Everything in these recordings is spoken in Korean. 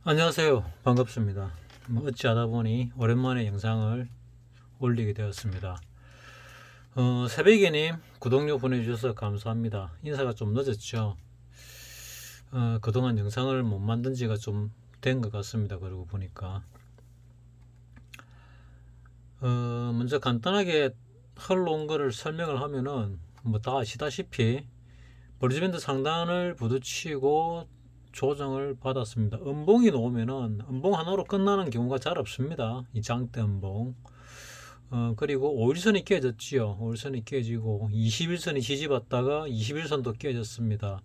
안녕하세요. 반갑습니다. 어찌하다 보니 오랜만에 영상을 올리게 되었습니다. 새벽이님 구독료 보내주셔서 감사합니다. 인사가 좀 늦었죠. 그동안 영상을 못 만든 지가 좀 된 것 같습니다. 그러고 보니까 먼저 간단하게 흘러온 거를 설명을 하면은 뭐 다 아시다시피 버리지밴드 상단을 부딪히고 조정을 받았습니다. 음봉이 나오면은 음봉 하나로 끝나는 경우가 잘 없습니다. 이 장대 음봉. 그리고 5일선이 깨졌지요. 5일선이 깨지고 21선이 지지받다가 21선도 깨졌습니다.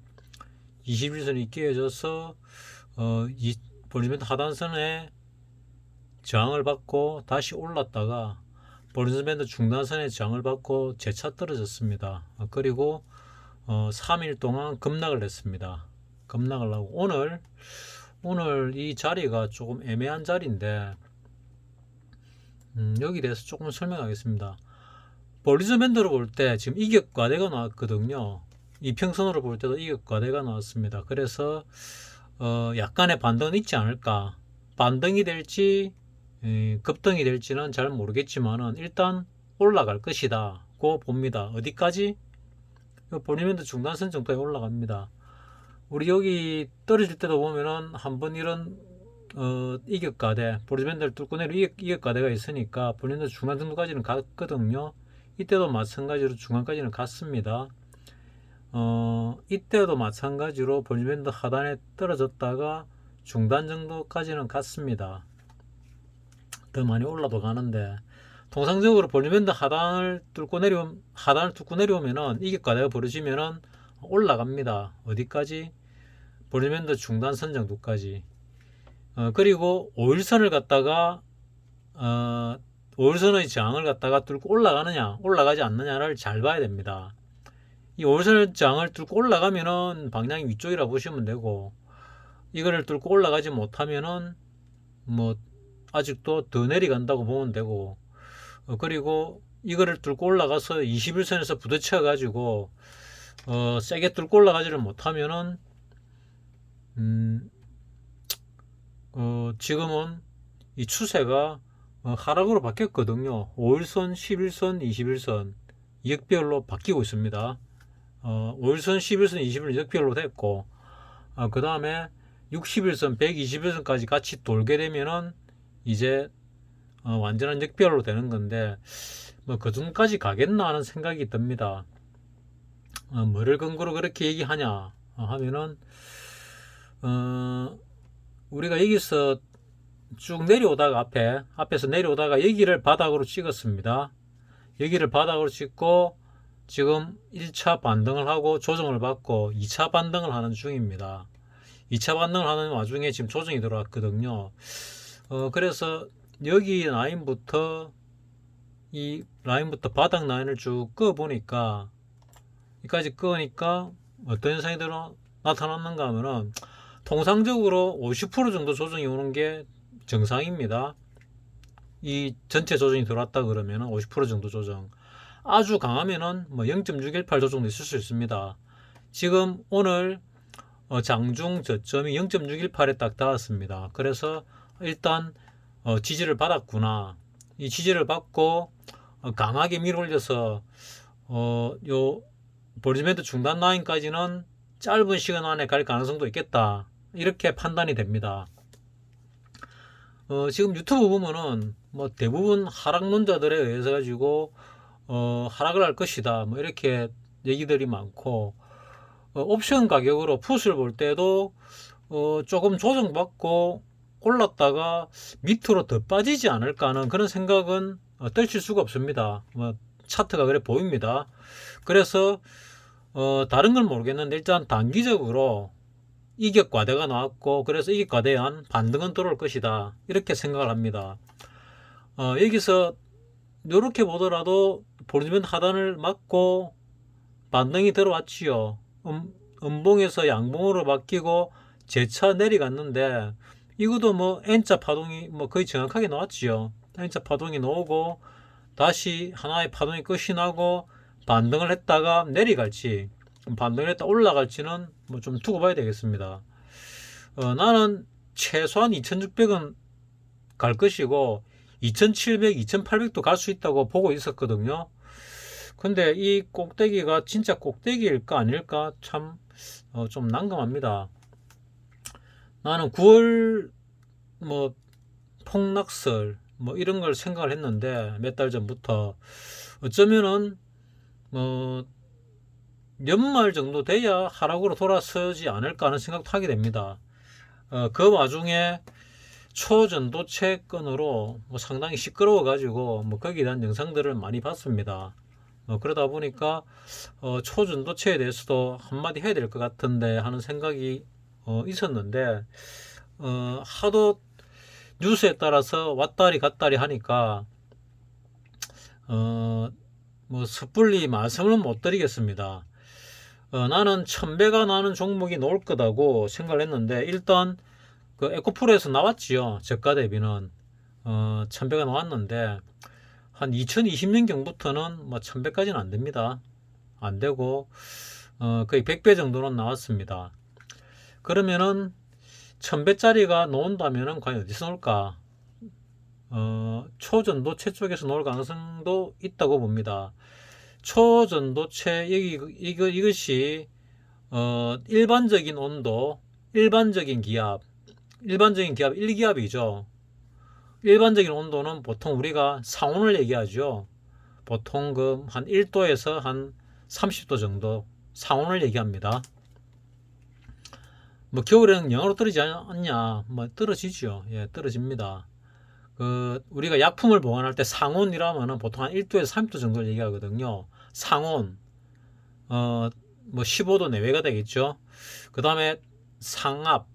21선이 깨져서 이 볼리멘트 하단선에 저항을 받고 다시 올랐다가 볼리멘트 중단선에 저항을 받고 재차 떨어졌습니다. 그리고 3일 동안 급락을 했습니다. 급락을 하고 오늘 이 자리가 조금 애매한 자리인데 여기 대해서 조금 설명하겠습니다. 볼리저 밴드로 볼 때 지금 이격과대가 나왔거든요. 이평선으로 볼 때도 이격과대가 나왔습니다. 그래서 약간의 반등은 있지 않을까. 반등이 될지 급등이 될지는 잘 모르겠지만은 일단 올라갈 것이다 고 봅니다. 어디까지? 볼리밴드 중단선 정도에 올라갑니다. 우리 여기 떨어질 때도 보면은 한번 이런 이격과대 볼리밴드를 뚫고 내려 이격과대가 있으니까 볼리밴드 중간 정도까지는 갔거든요. 이때도 마찬가지로 중간까지는 갔습니다. 이때도 마찬가지로 볼리밴드 하단에 떨어졌다가 중단 정도까지는 갔습니다. 더 많이 올라도 가는데 통상적으로 볼리밴드 하단을 뚫고 내려오면은 이격과대가 벌어지면은 올라갑니다. 어디까지? 볼리밴드 중단선 정도까지. 그리고 5일선을 갖다가 5일선의 저항을 갖다가 뚫고 올라가느냐 올라가지 않느냐를 잘 봐야 됩니다. 이 5일선의 저항을 뚫고 올라가면은 방향이 위쪽이라 보시면 되고, 이거를 뚫고 올라가지 못하면은 뭐 아직도 더 내려간다고 보면 되고, 그리고 이거를 뚫고 올라가서 21선에서 부딪혀 가지고 세게 뚫고 올라가지를 못하면은 지금은 이 추세가 하락으로 바뀌었거든요. 5일선, 11선, 21선 역별로 바뀌고 있습니다. 5일선, 11선, 21선 역별로 됐고, 그 다음에 60일선, 120일선까지 같이 돌게 되면은 이제 완전한 역별로 되는 건데, 뭐 그 정도까지 가겠나 하는 생각이 듭니다. 뭐를 근거로 그렇게 얘기하냐 하면은 우리가 여기서 쭉 내려오다가 앞에서 내려오다가 여기를 바닥으로 찍었습니다. 여기를 바닥으로 찍고 지금 1차 반등을 하고 조정을 받고 2차 반등을 하는 중입니다. 2차 반등을 하는 와중에 지금 조정이 들어왔거든요. 그래서 여기 라인부터 이 라인부터 바닥 라인을 쭉 끄어 보니까 여기까지 끄니까 어떤 현상이 나타났는가 하면은 통상적으로 50% 정도 조정이 오는 게 정상입니다. 이 전체 조정이 들어왔다 그러면 50% 정도 조정. 아주 강하면은 뭐 0.618 조정도 있을 수 있습니다. 지금 오늘 장중 저점이 0.618에 딱 닿았습니다. 그래서 일단 지지를 받았구나. 이 지지를 받고 강하게 밀어올려서 요 볼리지밴드 중단 라인까지는 짧은 시간 안에 갈 가능성도 있겠다. 이렇게 판단이 됩니다. 지금 유튜브 보면은 뭐 대부분 하락론자들에 의해서 가지고 하락을 할 것이다. 뭐 이렇게 얘기들이 많고, 옵션 가격으로 풋을 볼 때도 조금 조정받고 올랐다가 밑으로 더 빠지지 않을까 하는 그런 생각은 떨칠 수가 없습니다. 뭐 차트가 그래 보입니다. 그래서 다른 건 모르겠는데 일단 단기적으로 이격과대가 나왔고, 그래서 이격과대에 한 반등은 들어올 것이다 이렇게 생각을 합니다. 여기서 이렇게 보더라도 볼리지밴드 하단을 맞고 반등이 들어왔지요. 음봉에서 양봉으로 바뀌고 재차 내려갔는데 이것도 뭐 N자 파동이 뭐 거의 정확하게 나왔지요. N자 파동이 나오고 다시 하나의 파동이 끝이 나고 반등을 했다가 내려갈지 반등을 했다 올라갈지는 뭐 좀 두고 봐야 되겠습니다. 나는 최소한 2,600은 갈 것이고 2,700, 2,800도 갈 수 있다고 보고 있었거든요. 근데 이 꼭대기가 진짜 꼭대기일까 아닐까 참 좀 난감합니다. 나는 9월 뭐 폭락설 뭐 이런 걸 생각을 했는데 몇 달 전부터 어쩌면은 연말 정도 돼야 하락으로 돌아서지 않을까 하는 생각도 하게 됩니다. 그 와중에 초전도체 건으로 뭐 상당히 시끄러워 가지고 뭐 거기에 대한 영상들을 많이 봤습니다. 그러다 보니까 초전도체에 대해서도 한마디 해야 될 것 같은데 하는 생각이 있었는데 하도 뉴스에 따라서 왔다리 갔다리 하니까 뭐 섣불리 말씀을 못 드리겠습니다. 나는 1000배가 나는 종목이 나올 거다고 생각을 했는데 일단 그 에코프로에서 나왔지요. 저가 대비는 1000배가 나왔는데 한 2020년경부터는 뭐 1000배까지는 안 됩니다. 안 되고 거의 100배 정도는 나왔습니다. 그러면은 1000배짜리가 나온다면은 과연 어디서 나올까? 초전도체 쪽에서 나올 가능성도 있다고 봅니다. 초전도체 이것이 일반적인 온도, 일반적인 기압 1기압이죠. 일반적인 온도는 보통 우리가 상온을 얘기하죠. 보통 한 1도에서 한 30도 정도 상온을 얘기합니다. 뭐 겨울에는 영하로 떨어지지 않냐? 뭐 떨어지죠. 예, 떨어집니다. 우리가 약품을 보관할 때 상온이라면은 보통 한 1도에서 30도 정도를 얘기하거든요. 상온, 뭐 15도 내외가 되겠죠. 그 다음에 상압,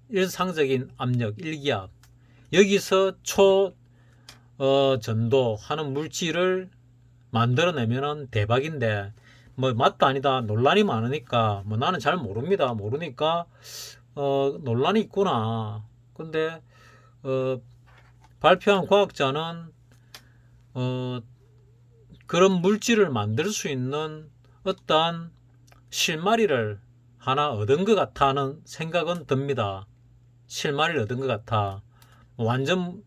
일상적인 압력, 1기압. 여기서 전도 하는 물질을 만들어내면은 대박인데, 뭐 맞다 아니다 논란이 많으니까, 뭐 나는 잘 모릅니다. 모르니까, 논란이 있구나. 근데, 발표한 과학자는 그런 물질을 만들 수 있는 어떠한 실마리를 하나 얻은 것 같아 하는 생각은 듭니다. 실마리를 얻은 것 같아. 완전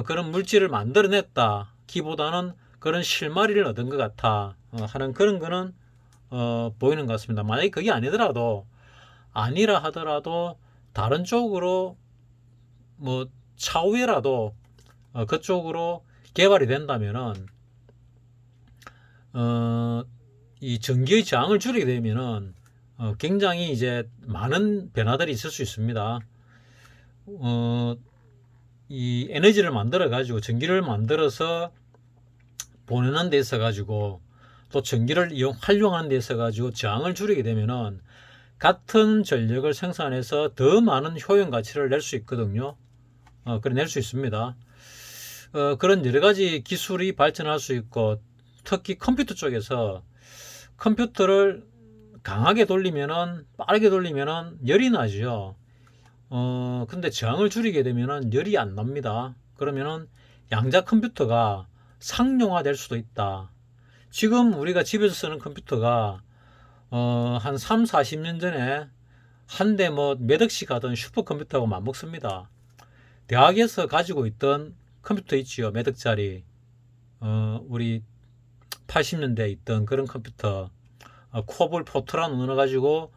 그런 물질을 만들어냈다 기보다는 그런 실마리를 얻은 것 같아 하는 그런 거는 보이는 것 같습니다. 만약에 그게 아니라 하더라도 다른 쪽으로 뭐 차후에라도 그쪽으로 개발이 된다면은 이 전기의 저항을 줄이게 되면은 굉장히 이제 많은 변화들이 있을 수 있습니다. 이 에너지를 만들어 가지고 전기를 만들어서 보내는 데 있어 가지고 또 전기를 활용하는 데 있어 가지고 저항을 줄이게 되면은 같은 전력을 생산해서 더 많은 효용 가치를 낼 수 있거든요. 그래 낼 수 있습니다. 그런 여러 가지 기술이 발전할 수 있고 특히 컴퓨터 쪽에서 컴퓨터를 강하게 돌리면은 빠르게 돌리면은 열이 나죠. 근데 저항을 줄이게 되면은 열이 안 납니다. 그러면은 양자 컴퓨터가 상용화 될 수도 있다. 지금 우리가 집에서 쓰는 컴퓨터가 한 3, 40년 전에 한 대 뭐 몇 억씩 하던 슈퍼컴퓨터하고 맞먹습니다. 대학에서 가지고 있던 컴퓨터 있지요. 몇 억짜리. 우리 80년대에 있던 그런 컴퓨터. 코볼 포트란 언어 가지고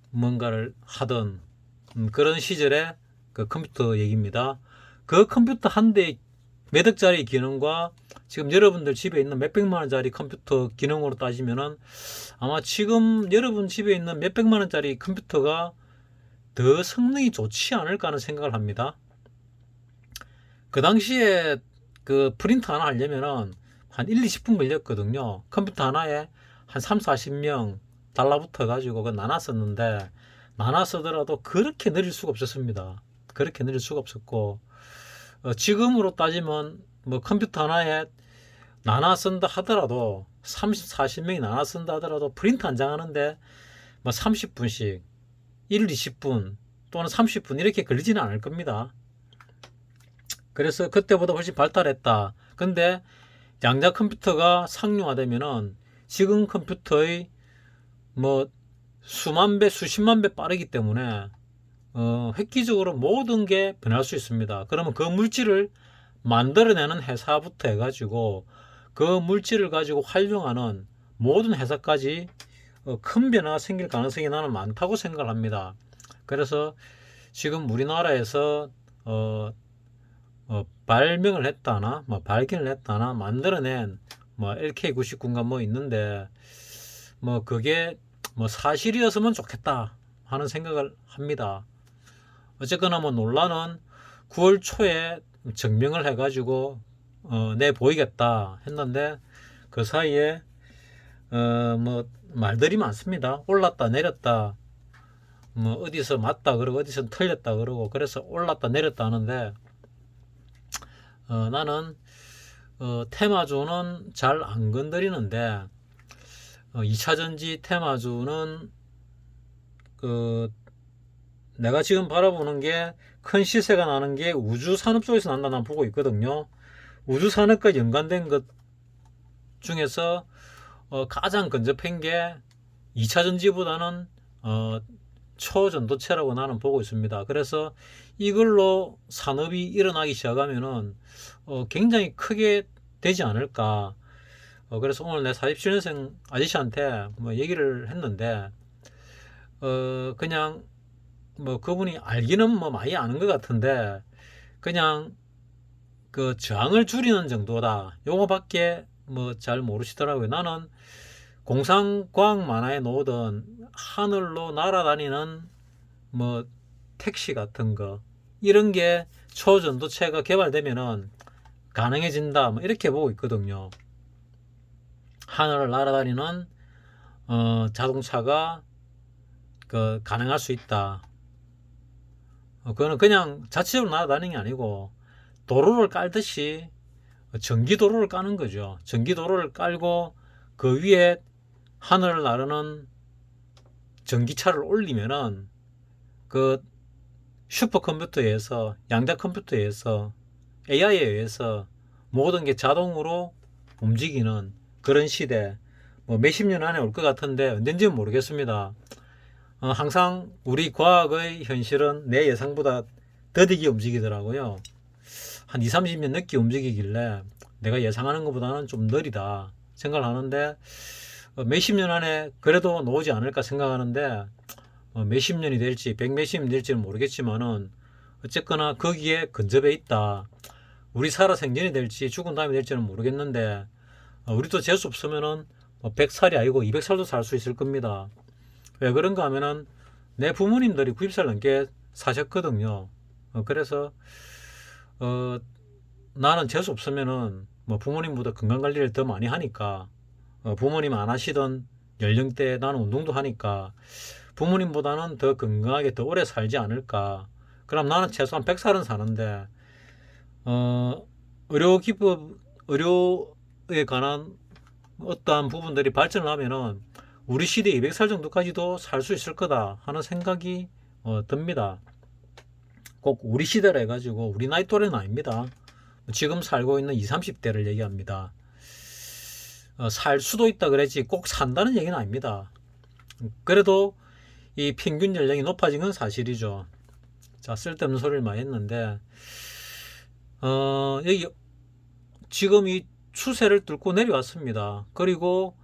뭔가를 하던 그런 시절의 그 컴퓨터 얘기입니다. 그 컴퓨터 한 대 몇 억짜리 기능과 지금 여러분들 집에 있는 몇백만 원짜리 컴퓨터 기능으로 따지면은 아마 지금 여러분 집에 있는 몇백만 원짜리 컴퓨터가 더 성능이 좋지 않을까 하는 생각을 합니다. 그 당시에 그 프린터 하나 하려면은 한 1, 20분 걸렸거든요. 컴퓨터 하나에 한 3, 40명 달라붙어 가지고 그 나눠 썼는데 나눠 쓰더라도 그렇게 느릴 수가 없었습니다. 그렇게 느릴 수가 없었고 지금으로 따지면 뭐 컴퓨터 하나에 나눠 쓴다 하더라도 30, 40명이 나눠 쓴다 하더라도 프린터 한 장 하는데 뭐 30분씩 1, 20분 또는 30분 이렇게 걸리지는 않을 겁니다. 그래서 그때보다 훨씬 발달했다. 근데 양자 컴퓨터가 상용화되면은 지금 컴퓨터의 뭐 수만 배, 수십만 배 빠르기 때문에 획기적으로 모든 게 변할 수 있습니다. 그러면 그 물질을 만들어내는 회사부터 해가지고 그 물질을 가지고 활용하는 모든 회사까지 큰 변화가 생길 가능성이 나는 많다고 생각을 합니다. 그래서 지금 우리나라에서 발명을 했다나 뭐 발견을 했다나 만들어낸 뭐 LK99인가 뭐 있는데 뭐 그게 뭐 사실이었으면 좋겠다 하는 생각을 합니다. 어쨌거나 뭐 논란은 9월 초에 증명을 해가지고 내 보이겠다 했는데 그 사이에 뭐 말들이 많습니다. 올랐다 내렸다 뭐 어디서 맞다 그러고 어디서 틀렸다 그러고 그래서 올랐다 내렸다 하는데 나는 테마주는 잘 안 건드리는데 2차전지 테마주는 그 내가 지금 바라보는 게 큰 시세가 나는 게 우주산업 쪽에서 난다 난 보고 있거든요. 우주산업과 연관된 것 중에서 가장 근접한 게 2차전지보다는 초전도체라고 나는 보고 있습니다. 그래서 이걸로 산업이 일어나기 시작하면은 굉장히 크게 되지 않을까. 그래서 오늘 내 47년생 아저씨한테 뭐 얘기를 했는데 그냥 뭐 그분이 알기는 뭐 많이 아는 것 같은데 그냥 그 저항을 줄이는 정도다. 요거밖에 뭐 잘 모르시더라고요. 나는 공상과학 만화에 나오던 하늘로 날아다니는 뭐 택시 같은 거 이런 게 초전도체가 개발되면은 가능해진다. 뭐 이렇게 보고 있거든요. 하늘을 날아다니는 자동차가 그 가능할 수 있다. 그거는 그냥 자체적으로 날아다니는 게 아니고 도로를 깔듯이 전기도로를 까는 거죠. 전기도로를 깔고 그 위에 하늘을 나르는 전기차를 올리면은 그 슈퍼컴퓨터에 의해서 양자 컴퓨터에 의해서 AI에 의해서 모든 게 자동으로 움직이는 그런 시대 뭐 몇십 년 안에 올 것 같은데 언젠지는 모르겠습니다. 항상 우리 과학의 현실은 내 예상보다 더디게 움직이더라고요. 한 2, 30년 늦게 움직이길래 내가 예상하는 것보다는 좀 느리다 생각을 하는데 몇십 년 안에 그래도 나오지 않을까 생각하는데 몇십 년이 될지 백 몇십 년 될지는 모르겠지만은 어쨌거나 거기에 근접해 있다. 우리 살아 생전이 될지 죽은 다음에 될지는 모르겠는데 우리도 재수 없으면은 100살이 아니고 200살도 살 수 있을 겁니다. 왜 그런가 하면은 내 부모님들이 90살 넘게 사셨거든요. 그래서 나는 재수 없으면은 뭐 부모님보다 건강 관리를 더 많이 하니까 부모님 안 하시던 연령대에 나는 운동도 하니까 부모님보다는 더 건강하게 더 오래 살지 않을까. 그럼 나는 최소한 100살은 사는데 의료기법 의료에 관한 어떠한 부분들이 발전을 하면은 우리 시대 200살 정도까지도 살 수 있을 거다 하는 생각이 듭니다. 꼭 우리 시대라 해가지고 우리 나이 또래는 아닙니다. 지금 살고 있는 20, 30대를 얘기합니다. 살 수도 있다 그랬지 꼭 산다는 얘기는 아닙니다. 그래도 이 평균 연령이 높아진 건 사실이죠. 자, 쓸데없는 소리를 많이 했는데 여기 지금 이 추세를 뚫고 내려왔습니다. 그리고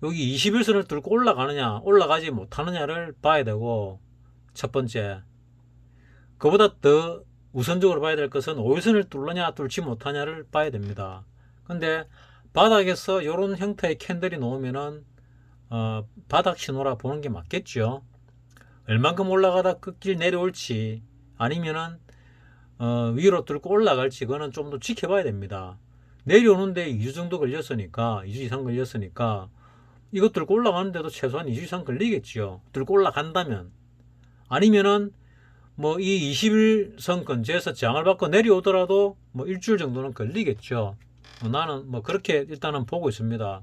여기 21선을 뚫고 올라가느냐 올라가지 못하느냐를 봐야 되고 첫 번째 그보다 더 우선적으로 봐야 될 것은 5일선을 뚫느냐 뚫지 못하냐를 봐야 됩니다. 근데 바닥에서 이런 형태의 캔들이 나오면은 바닥 신호라 보는 게 맞겠죠. 얼만큼 올라가다 끝길 내려올지 아니면은 위로 뚫고 올라갈지 그거는 좀 더 지켜봐야 됩니다. 내려오는데 2주 정도 걸렸으니까 2주 이상 걸렸으니까 이거 뚫고 올라가는데도 최소한 2주 이상 걸리겠지요. 뚫고 올라간다면 아니면은 뭐 이 21선 근처에서 저항을 받고 내려오더라도 뭐 일주일 정도는 걸리겠죠. 나는 뭐 그렇게 일단은 보고 있습니다.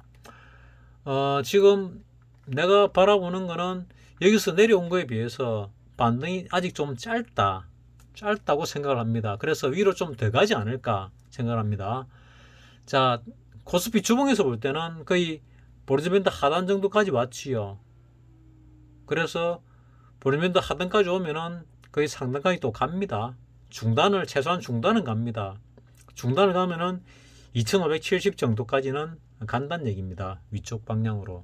지금 내가 바라보는 거는 여기서 내려온 거에 비해서 반등이 아직 좀 짧다고 생각을 합니다. 그래서 위로 좀 더 가지 않을까 생각을 합니다. 자, 코스피 주봉에서 볼 때는 거의 보리저밴드 하단 정도까지 왔지요. 그래서 보리저밴드 하단까지 오면은 거의 상단까지 또 갑니다. 최소한 중단은 갑니다. 중단을 가면은 2570 정도까지는 간다는 얘기입니다. 위쪽 방향으로.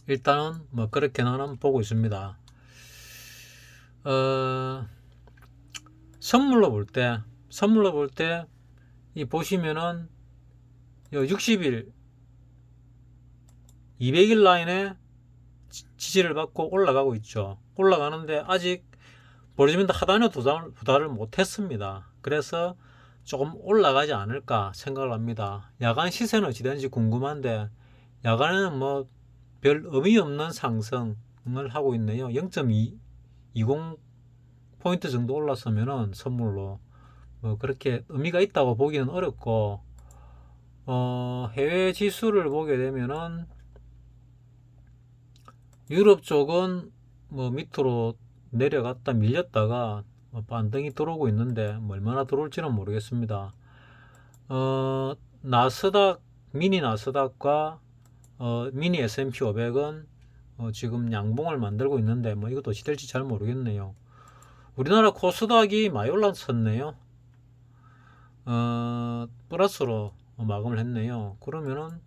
일단은 뭐 그렇게는 한번 보고 있습니다. 선물로 볼 때 이 보시면은 60일 200일 라인에 지지를 받고 올라가고 있죠. 올라가는데 아직 볼리지밴드 하단에 도달을 못했습니다. 그래서 조금 올라가지 않을까 생각을 합니다. 야간 시세는 어찌 되는지 궁금한데 야간에는 뭐 별 의미 없는 상승을 하고 있네요. 0.20 포인트 정도 올랐으면은 선물로 뭐 그렇게 의미가 있다고 보기는 어렵고, 해외 지수를 보게 되면은 유럽 쪽은 뭐 밑으로 내려갔다 밀렸다가 반등이 들어오고 있는데 뭐 얼마나 들어올지는 모르겠습니다. 나스닥 미니 나스닥과 미니 S&P 500은 지금 양봉을 만들고 있는데 뭐 이것도 어찌 될지 잘 모르겠네요. 우리나라 코스닥이 많이 올랐었네요. 플러스로 마감을 했네요. 그러면은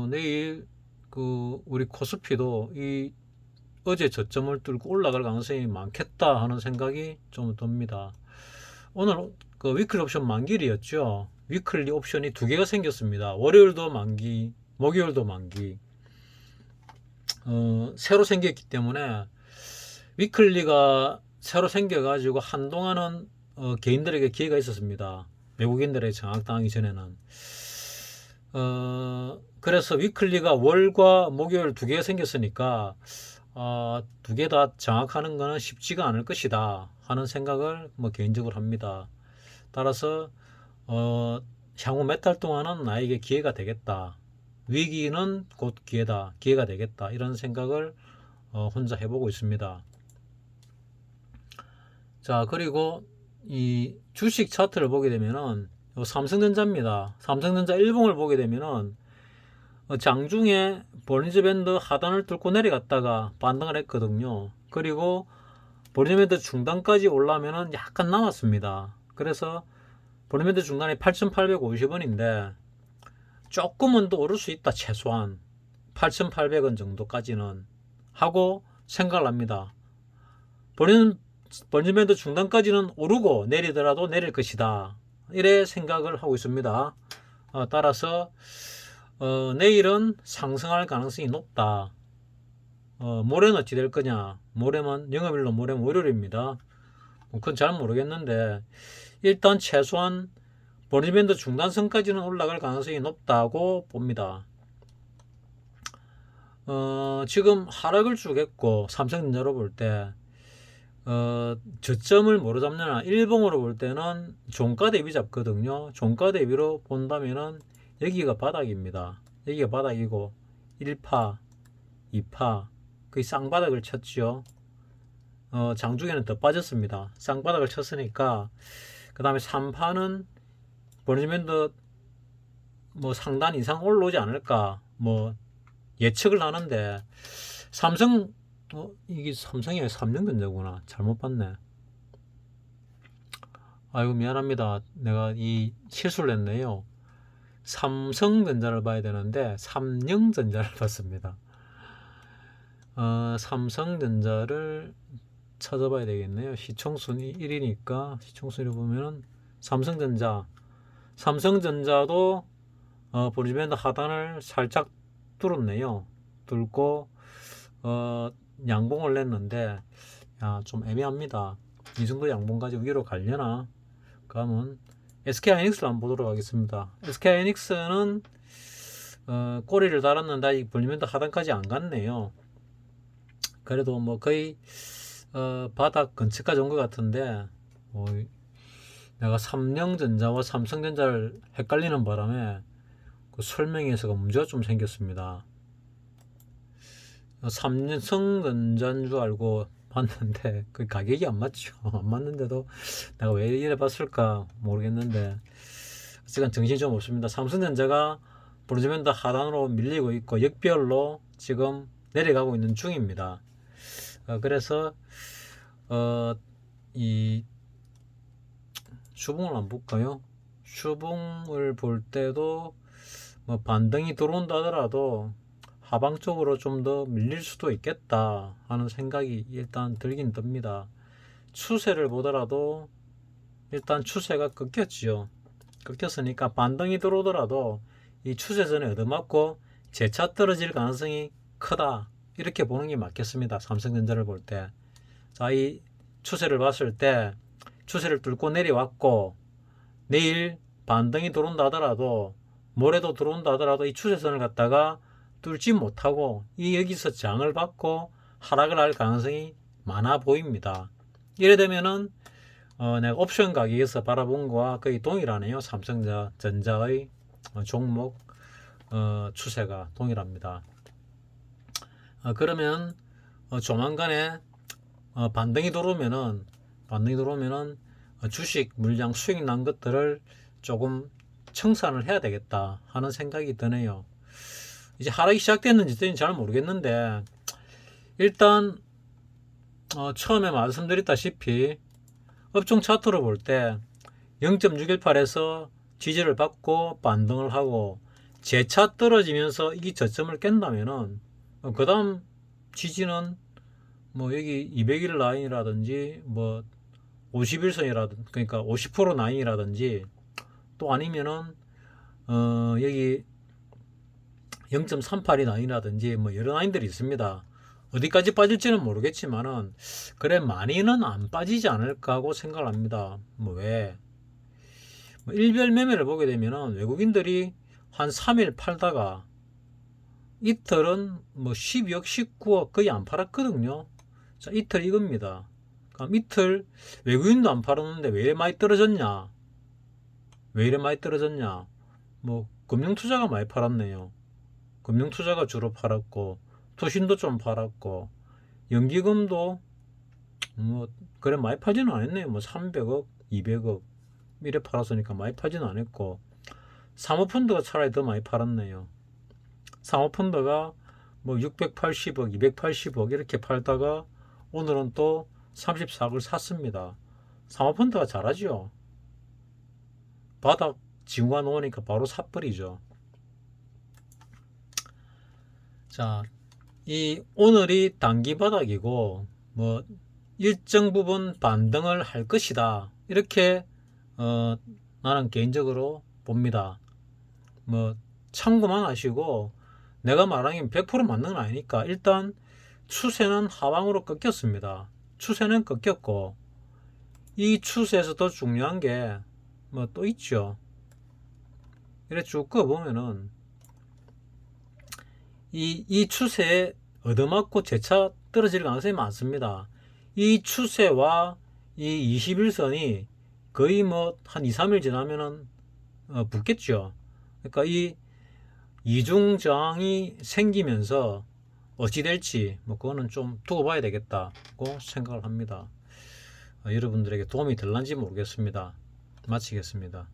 내일 우리 코스피도 이 어제 저점을 뚫고 올라갈 가능성이 많겠다 하는 생각이 좀 듭니다. 오늘 위클리 옵션 만기일이었죠. 위클리 옵션이 두 개가 생겼습니다. 월요일도 만기, 목요일도 만기. 새로 생겼기 때문에 위클리가 새로 생겨가지고 한동안은 개인들에게 기회가 있었습니다. 외국인들에게 장악당하기 전에는. 그래서 위클리가 월과 목요일 두 개가 생겼으니까 두 개 다 장악하는 것은 쉽지가 않을 것이다 하는 생각을 뭐 개인적으로 합니다. 따라서 향후 몇 달 동안은 나에게 기회가 되겠다. 위기는 곧 기회가 되겠다. 이런 생각을 혼자 해보고 있습니다. 자, 그리고 이 주식 차트를 보게 되면은 삼성전자입니다. 삼성전자 일봉을 보게 되면은 장중에 볼린저 밴드 하단을 뚫고 내려갔다가 반등을 했거든요. 그리고 볼린저 밴드 중단까지 올라오면은 약간 남았습니다. 그래서 볼린저 밴드 중단이 8,850원인데 조금은 더 오를 수 있다. 최소한 8,800원 정도까지는 하고 생각을 합니다. 볼린저 밴드 중단까지는 오르고 내리더라도 내릴 것이다. 이래 생각을 하고 있습니다. 따라서 내일은 상승할 가능성이 높다. 모레는 어찌 될 거냐? 모레면 영업일로 모레면 월요일입니다. 그건 잘 모르겠는데 일단 최소한 볼린저 밴드 중단선까지는 올라갈 가능성이 높다고 봅니다. 지금 하락을 쭉 했고 삼성전자로 볼 때 저점을 뭐로 잡느냐? 일봉으로 볼 때는 종가 대비 잡거든요. 종가 대비로 본다면은 여기가 바닥입니다. 여기가 바닥이고 1파, 2파 거의 쌍바닥을 쳤죠. 장중에는 더 빠졌습니다. 쌍바닥을 쳤으니까 그 다음에 3파는 볼린저 밴드 뭐 상단 이상 올라오지 않을까 뭐 예측을 하는데 이게 삼성이 아니라 삼성전자구나. 잘못 봤네. 아이고 미안합니다. 내가 이 실수를 했네요. 삼성전자를 봐야 되는데 삼성전자를 봤습니다. 삼성전자를 찾아봐야 되겠네요. 시총순위 1위니까 시총순위 보면은 삼성전자도 볼린저 밴드 하단을 살짝 뚫었네요. 뚫고 양봉을 냈는데 좀 애매합니다. 이 정도 양봉 가지고 위로 가려나? 그러면 SK하이닉스를 한번 보도록 하겠습니다. SK하이닉스는 꼬리를 달았는데 아직 볼린저 밴드 하단까지 안 갔네요. 그래도 뭐 거의 바닥 근처까지 온 것 같은데 내가 삼성전자와 삼성전자를 헷갈리는 바람에 그 설명에서가 문제가 좀 생겼습니다. 삼성전자인 줄 알고 봤는데 그 가격이 안 맞죠. 안 맞는데도 내가 왜 이래 봤을까 모르겠는데 어쨌든 정신이 좀 없습니다. 삼성전자가 볼린저 밴드 하단으로 밀리고 있고 역별로 지금 내려가고 있는 중입니다. 그래서 이 주봉을 한번 볼까요? 주봉을 볼 때도 뭐 반등이 들어온다 하더라도 하방 쪽으로 좀 더 밀릴 수도 있겠다 하는 생각이 일단 들긴 듭니다. 추세를 보더라도 일단 추세가 꺾였지요. 꺾였으니까 반등이 들어오더라도 이 추세선에 얻어맞고 재차 떨어질 가능성이 크다, 이렇게 보는 게 맞겠습니다. 삼성전자를 볼 때. 자, 이 추세를 봤을 때 추세를 뚫고 내려왔고 내일 반등이 들어온다 하더라도 모레도 들어온다 하더라도 이 추세선을 갖다가 뚫지 못하고 이 여기서 장을 받고 하락을 할 가능성이 많아 보입니다. 이래 되면은 내가 옵션 가격에서 바라본 거와 거의 동일하네요. 삼성전자의 종목 추세가 동일합니다. 그러면 조만간에 반등이 들어오면은 주식 물량 수익 난 것들을 조금 청산을 해야 되겠다 하는 생각이 드네요. 이제 하락이 시작됐는지 잘 모르겠는데 일단 처음에 말씀드렸다시피 업종 차트로 볼 때 0.618에서 지지를 받고 반등을 하고 재차 떨어지면서 이 저점을 깬다면은 그 다음 지지는 뭐 여기 200일 라인이라든지 뭐 51선이라든지 그러니까 50% 라인이라든지 또 아니면은 여기 0.38이 라인이라든지 뭐 여러 라인들이 있습니다. 어디까지 빠질지는 모르겠지만은 그래 많이는 안 빠지지 않을까 하고 생각을 합니다. 뭐 왜? 뭐 일별 매매를 보게 되면은 외국인들이 한 3일 팔다가 이틀은 뭐 12억, 19억 거의 안 팔았거든요. 자, 이틀 이겁니다. 그럼 이틀 외국인도 안 팔았는데 왜 이래 많이 떨어졌냐? 왜 이래 많이 떨어졌냐? 뭐 금융투자가 많이 팔았네요. 금융투자가 주로 팔았고 투신도 좀 팔았고 연기금도 뭐 그래 많이 팔지는 않았네요. 뭐 300억, 200억 이래 팔았으니까 많이 팔지는 않았고 사모펀드가 차라리 더 많이 팔았네요. 사모펀드가 뭐 680억, 280억 이렇게 팔다가 오늘은 또 34억을 샀습니다. 사모펀드가 잘하죠. 바닥 징후가 놓으니까 바로 사버리죠. 자, 이 오늘이 단기 바닥이고 뭐 일정 부분 반등을 할 것이다, 이렇게 나는 개인적으로 봅니다. 뭐 참고만 하시고 내가 말하는 게 100% 맞는 건 아니니까 일단 추세는 하방으로 꺾였습니다. 추세는 꺾였고 이 추세에서 더 중요한 게 뭐 또 있죠. 이래 쭉 보면은 이 추세에 얻어맞고 재차 떨어질 가능성이 많습니다. 이 추세와 이 21선이 거의 뭐 한 2, 3일 지나면은 붙겠죠. 그러니까 이 이중 저항이 생기면서 어찌 될지 뭐 그거는 좀 두고 봐야 되겠다고 생각을 합니다. 여러분들에게 도움이 될런지 모르겠습니다. 마치겠습니다.